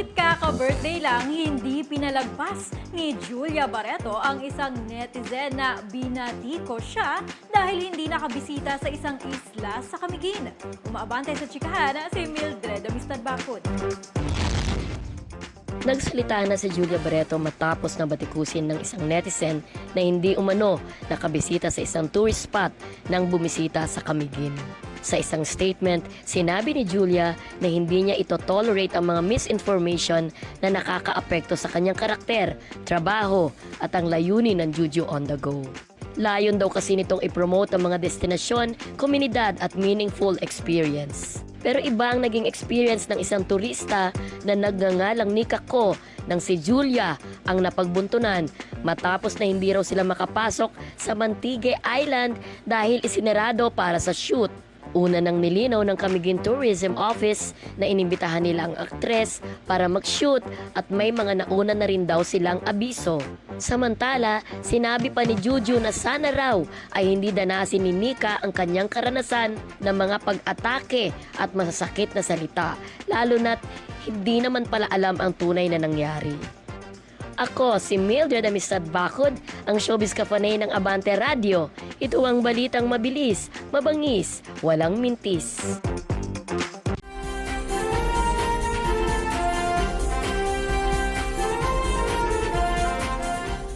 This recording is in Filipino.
Kahit kaka-birthday lang, hindi pinalagpas ni Julia Barreto ang isang netizen na binati ko siya dahil hindi nakabisita sa isang isla sa Camiguin. Umaabante sa chikahan si Mildred Amistad Bacod. Nagsalita na si Julia Barreto matapos na batikusin ng isang netizen na hindi umano nakabisita sa isang tourist spot nang bumisita sa Camiguin. Sa isang statement, sinabi ni Julia na hindi niya ito tolerate ang mga misinformation na nakakaapekto sa kanyang karakter, trabaho at ang layunin ng Juju on the Go. Layon daw kasi nitong i-promote ang mga destinasyon, komunidad at meaningful experience. Pero iba ang naging experience ng isang turista na nagngangalang Nika Ko nang si Julia ang napagbuntunan matapos na hindi raw sila makapasok sa Mantigue Island dahil isinarado para sa shoot. Una nang nilinaw ng Camiguin Tourism Office na inimbitahan nila ang aktres para mag-shoot at may mga nauna na rin daw silang abiso. Samantala, sinabi pa ni Juju na sana raw ay hindi danasin ni Nika ang kanyang karanasan ng mga pag-atake at masasakit na salita, lalo na't hindi naman pala alam ang tunay na nangyari. Ako si Mildred Amistad Bacod, ang showbiz kafanay ng Abante Radio. Ito ang balitang mabilis, mabangis, walang mintis.